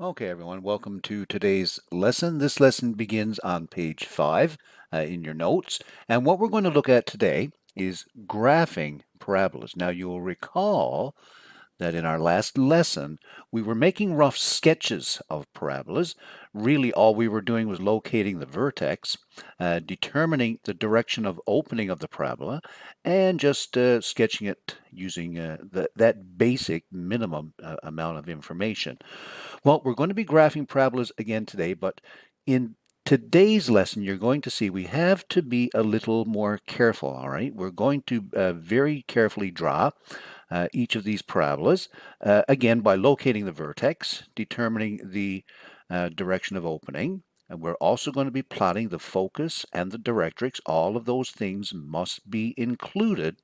Okay, everyone, welcome to today's lesson. This lesson begins on page 5 in your notes. And what we're going to look at today is graphing parabolas. Now, you'll recall that in our last lesson, we were making rough sketches of parabolas. Really, all we were doing was locating the vertex, determining the direction of opening of the parabola, and just sketching it using that basic minimum amount of information. Well, we're going to be graphing parabolas again today, but in today's lesson, you're going to see we have to be a little more careful, all right? We're going to very carefully draw each of these parabolas, again, by locating the vertex, determining the direction of opening, and we're also going to be plotting the focus and the directrix. All of those things must be included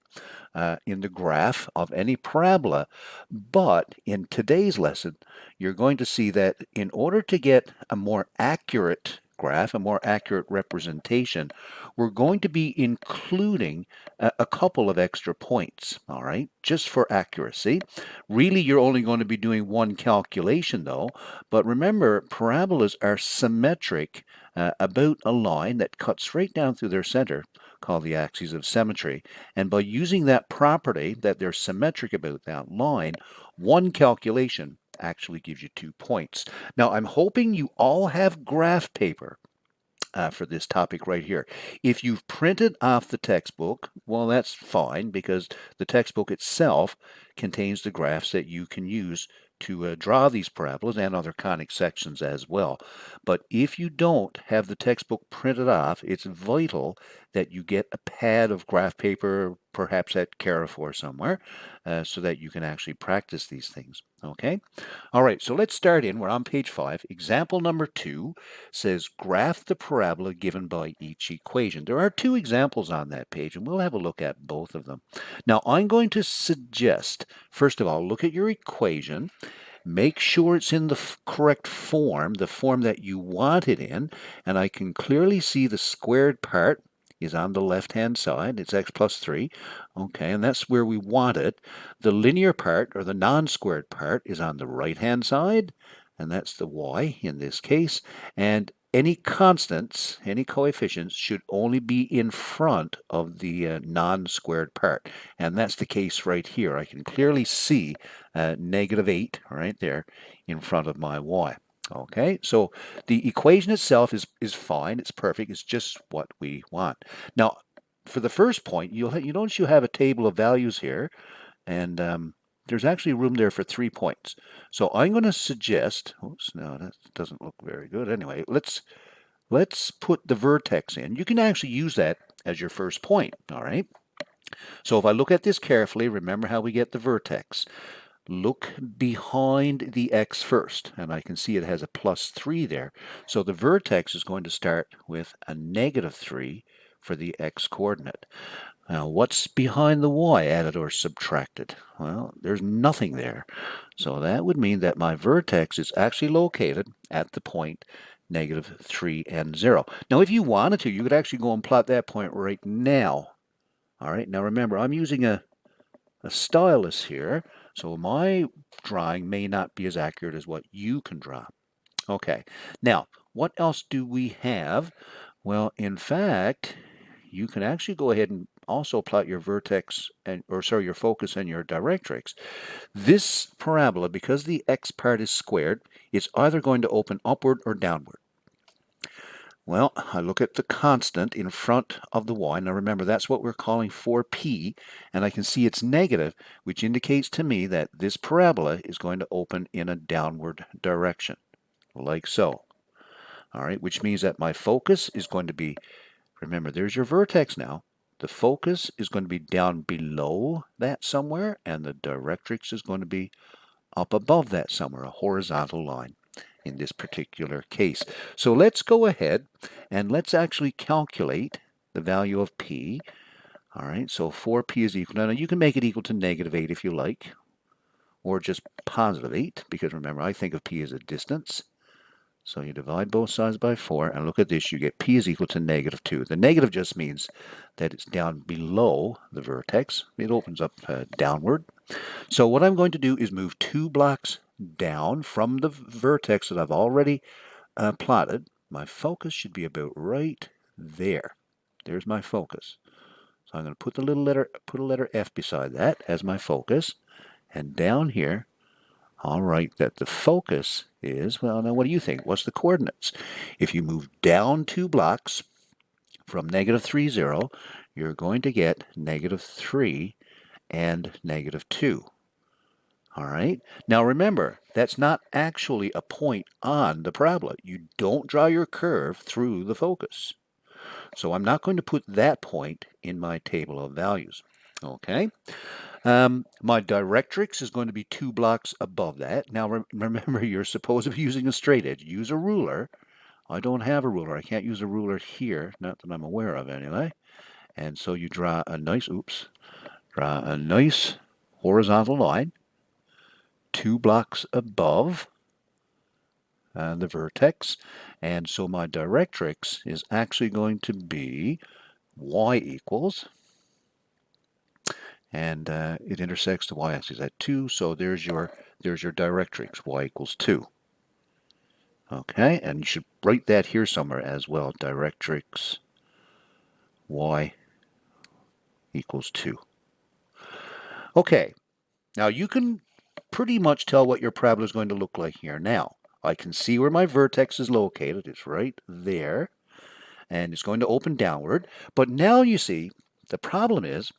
in the graph of any parabola. But in today's lesson, you're going to see that in order to get a more accurate graph, a more accurate representation, we're going to be including a couple of extra points, all right, just for accuracy. Really, you're only going to be doing one calculation though, but remember, parabolas are symmetric about a line that cuts right down through their center, called the axis of symmetry. And by using that property, that they're symmetric about that line, one calculation actually gives you 2 points. Now, I'm hoping you all have graph paper for this topic right here. If you've printed off the textbook, well, that's fine because the textbook itself contains the graphs that you can use to draw these parabolas and other conic sections as well. But if you don't have the textbook printed off, it's vital that you get a pad of graph paper, perhaps at Carrefour somewhere, so that you can actually practice these things. Okay? All right, so let's start in. We're on page 5. Example number 2 says graph the parabola given by each equation. There are 2 examples on that page, and we'll have a look at both of them. Now, I'm going to suggest, first of all, look at your equation. Make sure it's in the correct form, the form that you want it in, and I can clearly see the squared part is on the left-hand side. It's x plus 3. Okay, and that's where we want it. The linear part, or the non-squared part, is on the right-hand side, and that's the y in this case. And any constants, any coefficients, should only be in front of the non-squared part. And that's the case right here. I can clearly see -8 right there in front of my y. Okay, so the equation itself is fine. It's perfect. It's just what we want. Now, for the first point, you notice you have a table of values here, and there's actually room there for 3 points. So I'm going to suggest, oops, no, that doesn't look very good. Anyway, let's put the vertex in. You can actually use that as your first point, all right? So if I look at this carefully, remember how we get the vertex. Look behind the x first, and I can see it has a +3 there. So the vertex is going to start with a -3 for the x coordinate. Now, what's behind the y, added or subtracted? Well, there's nothing there. So that would mean that my vertex is actually located at the point -3 and 0. Now, if you wanted to, you could actually go and plot that point right now. All right, now remember, I'm using a stylus here, so my drawing may not be as accurate as what you can draw. Okay, now, what else do we have? Well, in fact, you can actually go ahead and also plot your vertex, your focus and your directrix. This parabola, because the x part is squared, is either going to open upward or downward. Well, I look at the constant in front of the y. Now remember, that's what we're calling 4p, and I can see it's negative, which indicates to me that this parabola is going to open in a downward direction, like so. All right, which means that my focus is going to be, remember, there's your vertex now. The focus is going to be down below that somewhere, and the directrix is going to be up above that somewhere, a horizontal line in this particular case. So let's go ahead and let's actually calculate the value of p. All right, so 4p is equal. Now you can make it equal to -8 if you like, or just +8, because remember, I think of p as a distance. So you divide both sides by 4, and look at this, you get p is equal to -2. The negative just means that it's down below the vertex. It opens up downward. So what I'm going to do is move 2 blocks down from the vertex that I've already plotted. My focus should be about right there. There's my focus. So I'm going to put a letter F beside that as my focus. And down here, I'll write that the focus is, well, now what do you think? What's the coordinates? If you move down 2 blocks from negative 3, 0, you're going to get negative 3 and negative 2. All right. Now remember, that's not actually a point on the parabola. You don't draw your curve through the focus. So I'm not going to put that point in my table of values. Okay. My directrix is going to be 2 blocks above that. Now remember, you're supposed to be using a straight edge. Use a ruler. I don't have a ruler. I can't use a ruler here, not that I'm aware of anyway. And so you draw a nice horizontal line 2 blocks above the vertex. And so my directrix is actually going to be y equals, and it intersects the y-axis at 2, so there's your directrix, y equals 2. Okay, and you should write that here somewhere as well, directrix y equals 2. Okay, now you can pretty much tell what your parabola is going to look like here. Now, I can see where my vertex is located. It's right there, and it's going to open downward. But now you see, the problem is,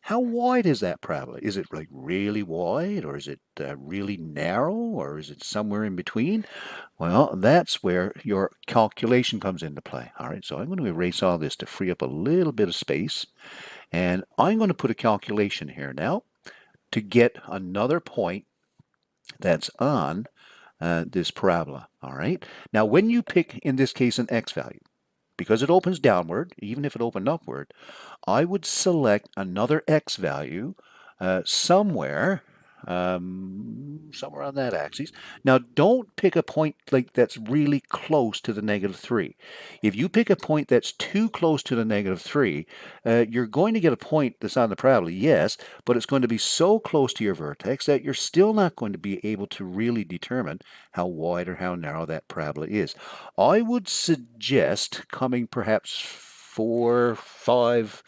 how wide is that parabola? Is it like really wide, or is it really narrow, or is it somewhere in between? Well, that's where your calculation comes into play. All right, so I'm going to erase all this to free up a little bit of space, and I'm going to put a calculation here now to get another point that's on this parabola. All right, now when you pick, in this case, an x value, because it opens downward, even if it opened upward, I would select another x value somewhere somewhere on that axis. Now, don't pick a point like that's really close to the negative 3. If you pick a point that's too close to the negative 3, you're going to get a point that's on the parabola, yes, but it's going to be so close to your vertex that you're still not going to be able to really determine how wide or how narrow that parabola is. I would suggest coming perhaps 4, 5,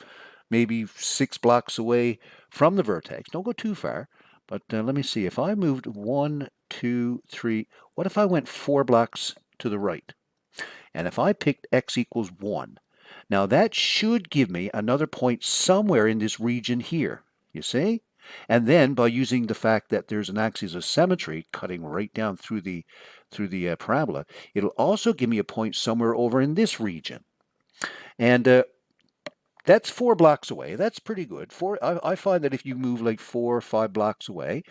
maybe 6 blocks away from the vertex. Don't go too far. But let me see. If I moved 1, 2, 3, what if I went 4 blocks to the right? And if I picked x equals 1, now that should give me another point somewhere in this region here. You see? And then by using the fact that there's an axis of symmetry cutting right down through the parabola, it'll also give me a point somewhere over in this region. And that's 4 blocks away. That's pretty good. I find that if you move like 4 or 5 blocks away,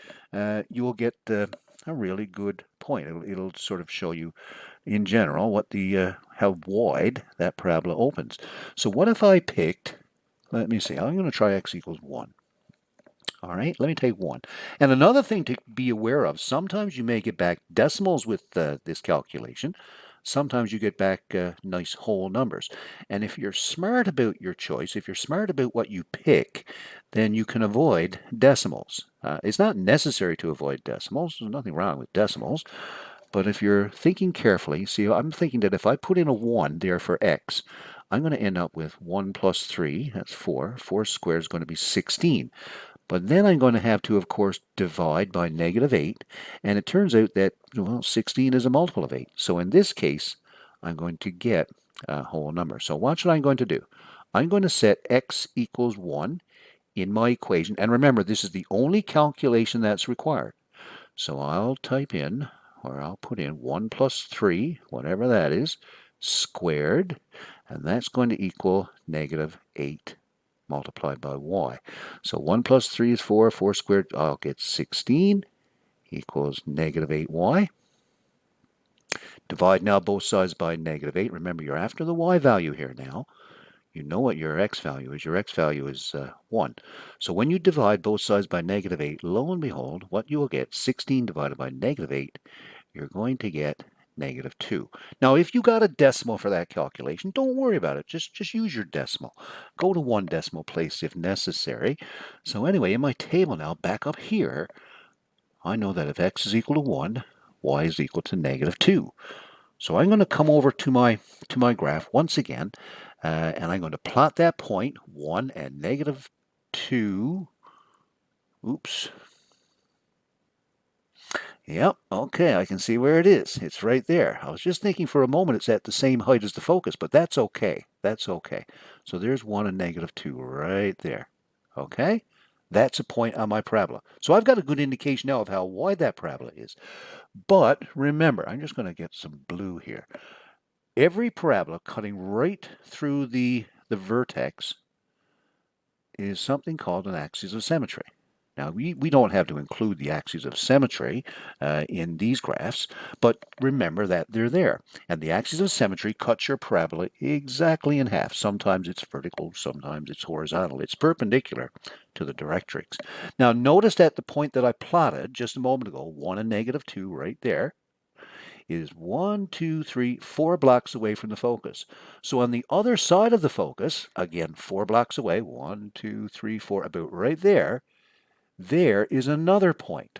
you will get a really good point. It'll sort of show you, in general, what the how wide that parabola opens. So what if I picked? Let me see. I'm going to try x equals 1. All right, let me take 1. And another thing to be aware of, sometimes you may get back decimals with this calculation. Sometimes you get back nice whole numbers. And if you're smart about your choice, if you're smart about what you pick, then you can avoid decimals. It's not necessary to avoid decimals. There's nothing wrong with decimals. But if you're thinking carefully, see, I'm thinking that if I put in a 1 there for x, I'm going to end up with 1 plus 3, that's 4. 4 squared is going to be 16. But then I'm going to have to, of course, divide by negative 8. And it turns out that, well, 16 is a multiple of 8. So in this case, I'm going to get a whole number. So watch what I'm going to do. I'm going to set x equals 1 in my equation. And remember, this is the only calculation that's required. So I'll type in, or I'll put in 1 plus 3, whatever that is, squared. And that's going to equal negative 8 multiplied by y. So 1 plus 3 is 4. 4 squared, I'll get 16 equals negative 8y. Divide now both sides by negative 8. Remember, you're after the y value here now. You know what your x value is. Your x value is 1. So when you divide both sides by negative 8, lo and behold, what you will get, 16 divided by negative 8, you're going to get negative 2. Now, if you got a decimal for that calculation, don't worry about it. Just use your decimal. Go to 1 decimal place if necessary. So anyway, in my table now, back up here, I know that if x is equal to 1, y is equal to negative 2. So I'm going to come over to my graph once again, and I'm going to plot that point, 1 and negative 2. Oops. Yep, okay, I can see where it is. It's right there. I was just thinking for a moment it's at the same height as the focus, but that's okay. That's okay. So there's 1 and negative 2 right there. Okay? That's a point on my parabola. So I've got a good indication now of how wide that parabola is. But remember, I'm just going to get some blue here. Every parabola cutting right through the vertex is something called an axis of symmetry. Now, we don't have to include the axes of symmetry in these graphs, but remember that they're there. And the axis of symmetry cuts your parabola exactly in half. Sometimes it's vertical, sometimes it's horizontal. It's perpendicular to the directrix. Now, notice that the point that I plotted just a moment ago, 1 and negative 2 right there, is 1, 2, 3, 4 blocks away from the focus. So on the other side of the focus, again, 4 blocks away, 1, 2, 3, 4, about right there, there is another point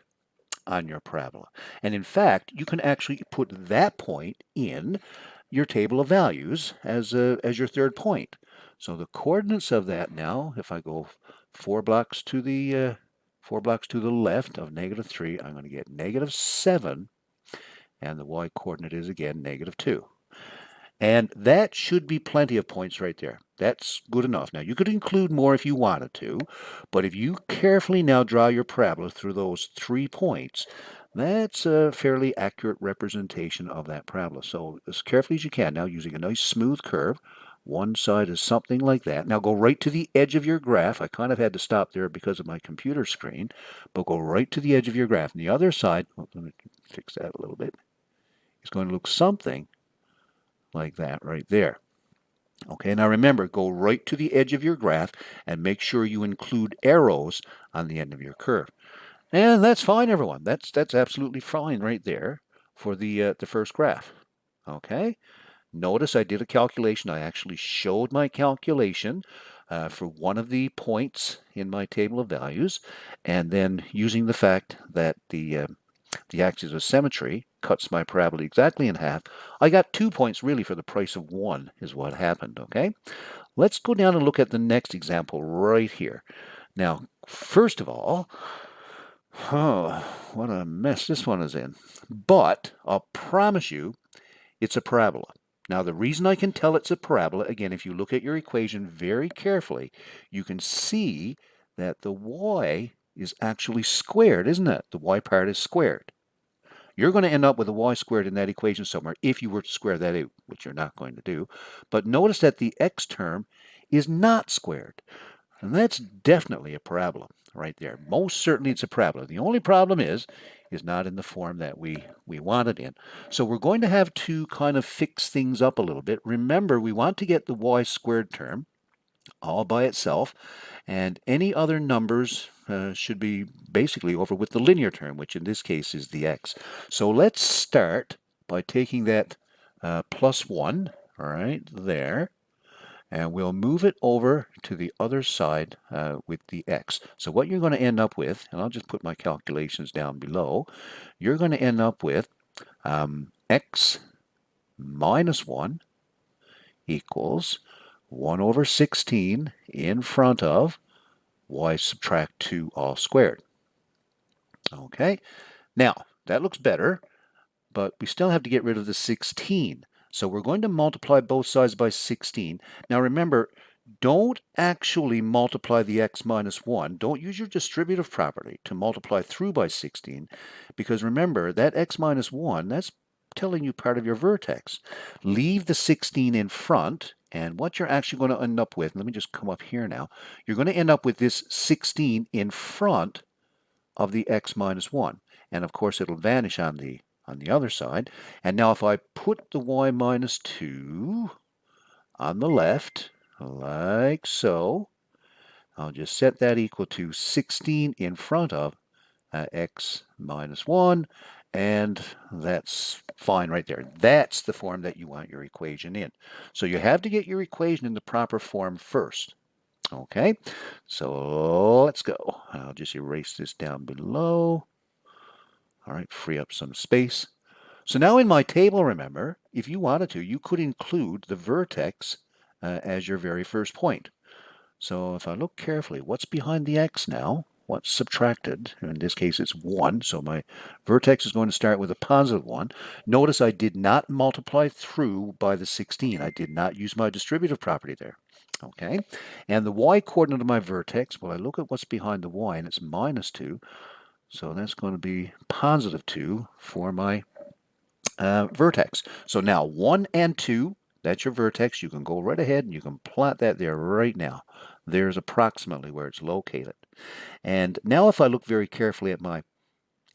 on your parabola. And in fact, you can actually put that point in your table of values as your third point. So the coordinates of that now, if I go 4 blocks to the 4 blocks to the left of negative 3, I'm going to get negative 7, and the y coordinate is again negative 2. And that should be plenty of points right there. That's good enough. Now, you could include more if you wanted to, but if you carefully now draw your parabola through those 3 points, that's a fairly accurate representation of that parabola. So as carefully as you can now, using a nice smooth curve, one side is something like that. Now go right to the edge of your graph. I kind of had to stop there because of my computer screen, but go right to the edge of your graph. And the other side, let me fix that a little bit, is going to look something like that right there. Okay, now remember, go right to the edge of your graph and make sure you include arrows on the end of your curve. And that's fine, everyone. That's absolutely fine right there for the first graph. Okay, notice I did a calculation. I actually showed my calculation for one of the points in my table of values, and then using the fact that the axis of symmetry cuts my parabola exactly in half, I got 2 points really for the price of 1 is what happened, okay? Let's go down and look at the next example right here. Now, first of all, oh, what a mess this one is in. But I'll promise you it's a parabola. Now, the reason I can tell it's a parabola, again, if you look at your equation very carefully, you can see that the y is actually squared, isn't it? The y part is squared. You're going to end up with a y squared in that equation somewhere if you were to square that out, which you're not going to do. But notice that the x term is not squared. And that's definitely a parabola right there. Most certainly it's a parabola. The only problem is not in the form that we want it in. So we're going to have to kind of fix things up a little bit. Remember, we want to get the y squared term all by itself, and any other numbers should be basically over with the linear term, which in this case is the x. So let's start by taking that plus 1, all right, there, and we'll move it over to the other side with the x. So what you're going to end up with, and I'll just put my calculations down below, you're going to end up with x minus 1 equals 1 over 16 in front of y subtract 2 all squared. Okay, now that looks better, but we still have to get rid of the 16. So we're going to multiply both sides by 16. Now remember, don't actually multiply the x minus 1. Don't use your distributive property to multiply through by 16, because remember, that x minus 1, that's telling you part of your vertex. Leave the 16 in front, and what you're actually going to end up with, let me just come up here now, you're going to end up with this 16 in front of the x minus 1. And of course, it'll vanish on the other side. And now if I put the y minus 2 on the left, like so, I'll just set that equal to 16 in front of x minus 1, and that's fine right there. That's the form that you want your equation in. So you have to get your equation in the proper form first. Okay, so let's go. I'll just erase this down below. All right, free up some space. So now in my table, remember, if you wanted to, you could include the vertex as your very first point. So if I look carefully, what's behind the x now? What's subtracted? In this case, it's 1. So my vertex is going to start with a positive 1. Notice I did not multiply through by the 16. I did not use my distributive property there. Okay, and the y coordinate of my vertex, well, I look at what's behind the y, and it's minus 2. So that's going to be positive 2 for my vertex. So now 1 and 2, that's your vertex. You can go right ahead and you can plot that there right now. There's approximately where it's located. And now if I look very carefully at my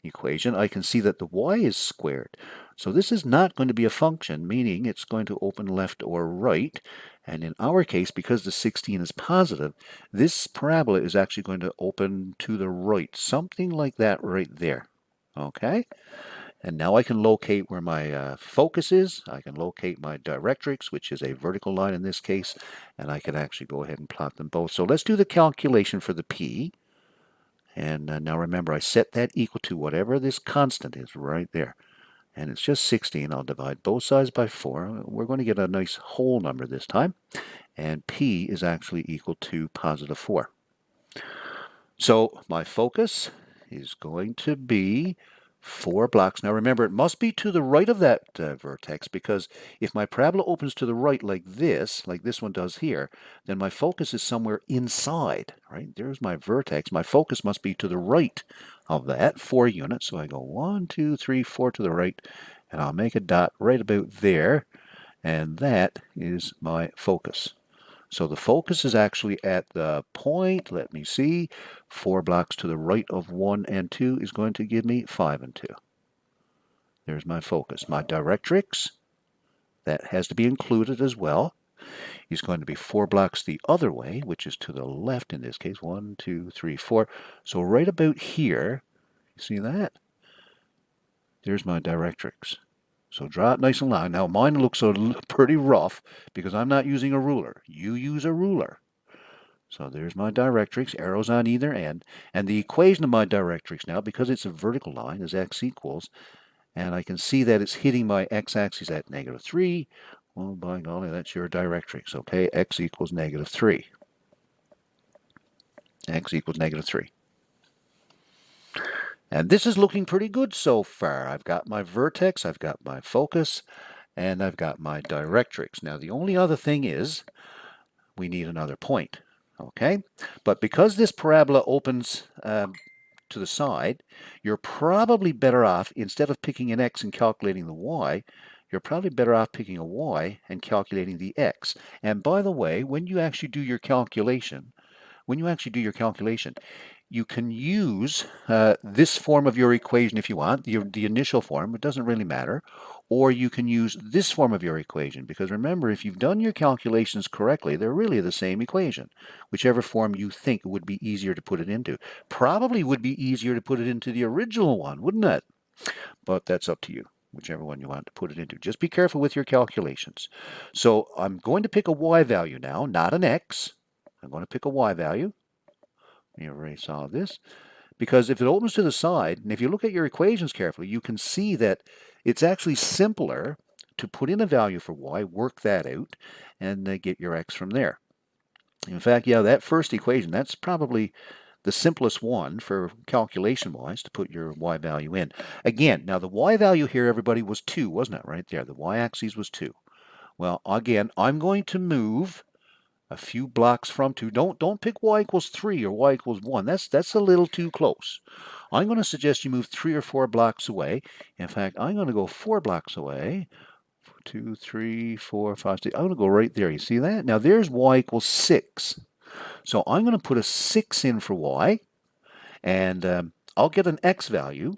equation, I can see that the y is squared. So this is not going to be a function, meaning it's going to open left or right. And in our case, because the 16 is positive, this parabola is actually going to open to the right, something like that right there. Okay? And now I can locate where my focus is. I can locate my directrix, which is a vertical line in this case, and I can actually go ahead and plot them both. So let's do the calculation for the p. And now remember, I set that equal to whatever this constant is right there. And it's just 16. I'll divide both sides by 4. We're going to get a nice whole number this time. And p is actually equal to positive 4. So my focus is going to be 4 blocks. Now remember, it must be to the right of that vertex, because if my parabola opens to the right like this one does here, then my focus is somewhere inside, right? There's my vertex. My focus must be to the right of that, 4 units. So I go 1, 2, 3, 4 to the right, and I'll make a dot right about there, and that is my focus. So the focus is actually at the point, let me see, 4 blocks to the right of 1 and 2 is going to give me 5 and 2. There's my focus. My directrix, that has to be included as well, is going to be 4 blocks the other way, which is to the left in this case, 1, 2, 3, 4. So right about here, you see that? There's my directrix. So draw it nice and long. Now mine looks pretty rough because I'm not using a ruler. You use a ruler. So there's my directrix, arrows on either end. And the equation of my directrix now, because it's a vertical line, is x equals, and I can see that it's hitting my x-axis at negative 3. Well, by golly, that's your directrix, okay? X equals negative 3. X equals negative 3. And this is looking pretty good so far. I've got my vertex, I've got my focus, and I've got my directrix. Now, the only other thing is we need another point, okay? But because this parabola opens to the side, you're probably better off, instead of picking an x and calculating the y, you're probably better off picking a y and calculating the x. And by the way, when you actually do your calculation, you can use this form of your equation if you want, the initial form, it doesn't really matter, or you can use this form of your equation, because remember, if you've done your calculations correctly, they're really the same equation, whichever form you think would be easier to put it into. Probably would be easier to put it into the original one, wouldn't it? But that's up to you, whichever one you want to put it into. Just be careful with your calculations. So I'm going to pick a y value now, not an x. I'm going to pick a y value. You already saw this. Because if it opens to the side, and if you look at your equations carefully, you can see that it's actually simpler to put in a value for y, work that out, and get your x from there. In fact, yeah, that first equation, that's probably the simplest one for calculation-wise to put your y value in. Again, now the y value here, everybody, was 2, wasn't it, right there? The y-axis was 2. Well, again, I'm going to move a few blocks from 2. Don't pick y equals 3 or y equals 1. That's a little too close. I'm going to suggest you move 3 or 4 blocks away. In fact, I'm going to go 4 blocks away. 2, 3, 4, 5, 6. I'm going to go right there. You see that? Now there's y equals 6. So I'm going to put a 6 in for y, and I'll get an x value.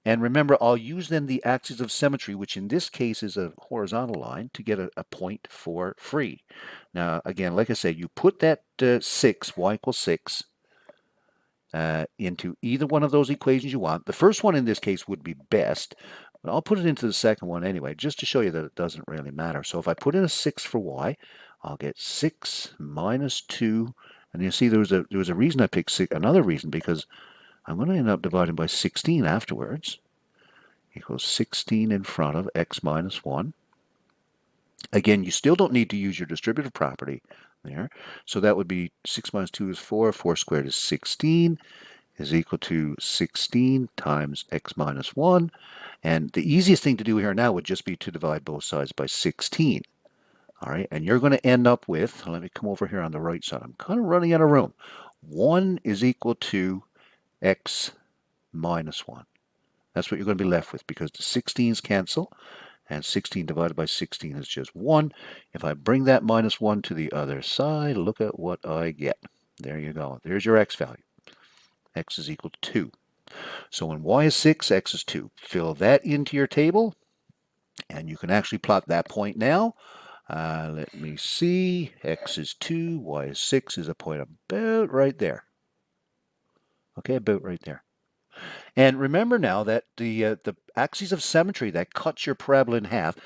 And remember, I'll use then the axis of symmetry, which in this case is a horizontal line, to get a point for free. Now, again, like I said, you put that 6, y equals 6, into either one of those equations you want. The first one in this case would be best, but I'll put it into the second one anyway, just to show you that it doesn't really matter. So if I put in a 6 for y, I'll get 6 minus 2. And you see there was a reason I picked 6, another reason, because I'm going to end up dividing by 16 afterwards. equals 16 in front of x minus 1. Again, you still don't need to use your distributive property there. So that would be 6 minus 2 is 4. 4 squared is 16 is equal to 16 times x minus 1. And the easiest thing to do here now would just be to divide both sides by 16. All right, and you're going to end up with, let me come over here on the right side. I'm kind of running out of room. 1 is equal to x minus 1. That's what you're going to be left with because the 16s cancel, and 16 divided by 16 is just 1. If I bring that minus 1 to the other side, look at what I get. There you go. There's your x value. X is equal to 2. So when y is 6, x is 2. Fill that into your table, and you can actually plot that point now. Let me see. X is 2, y is 6 is a point about right there. Okay, about right there. And remember now that the axis of symmetry that cuts your parabola in half,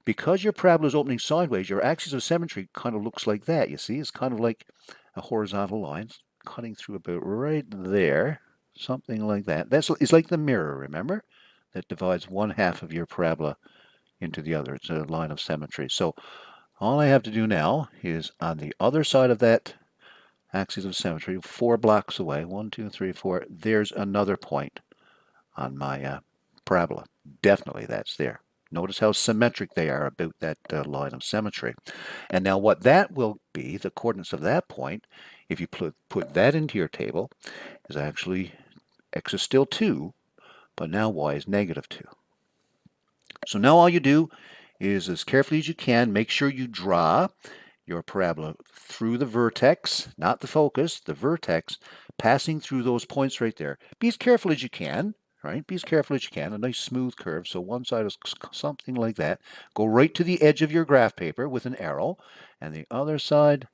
because your parabola is opening sideways, your axis of symmetry kind of looks like that. You see, it's kind of like a horizontal line cutting through about right there, something like that. It's like the mirror, remember, that divides one half of your parabola into the other. It's a line of symmetry. So all I have to do now is on the other side of that axis of symmetry, 4 blocks away, 1, 2, 3, 4, there's another point on my parabola. Definitely that's there. Notice how symmetric they are about that line of symmetry. And now what that will be, the coordinates of that point, if you put that into your table, is actually x is still 2, but now y is negative 2. So now all you do is, as carefully as you can, make sure you draw your parabola through the vertex, not the focus, the vertex, passing through those points right there. Be as careful as you can, right? Be as careful as you can. A nice smooth curve. So one side is something like that. Go right to the edge of your graph paper with an arrow, and the other side,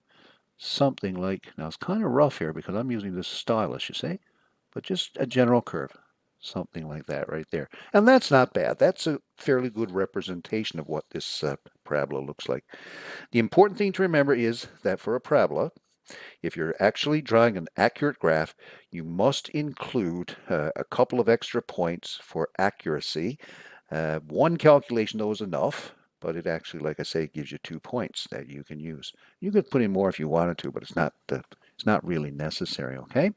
something like, now it's kind of rough here because I'm using this stylus, you see, but just a general curve. Something like that right there. And that's not bad. That's a fairly good representation of what this parabola looks like. The important thing to remember is that for a parabola, if you're actually drawing an accurate graph, you must include a couple of extra points for accuracy. One calculation, though, is enough, but it actually, like I say, gives you 2 points that you can use. You could put in more if you wanted to, but it's not really necessary, okay?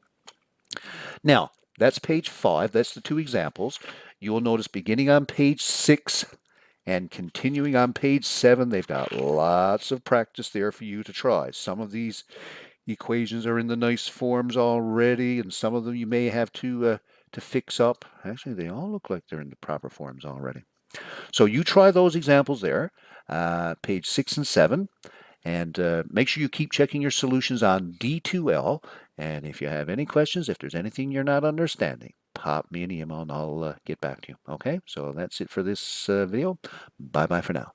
Now, that's page 5. That's the 2 examples. You will notice beginning on page 6 and continuing on page 7, they've got lots of practice there for you to try. Some of these equations are in the nice forms already, and some of them you may have to fix up. Actually, they all look like they're in the proper forms already. So you try those examples there, page 6 and 7. And make sure you keep checking your solutions on D2L. And if you have any questions, if there's anything you're not understanding, pop me an email and I'll get back to you. Okay, so that's it for this video. Bye-bye for now.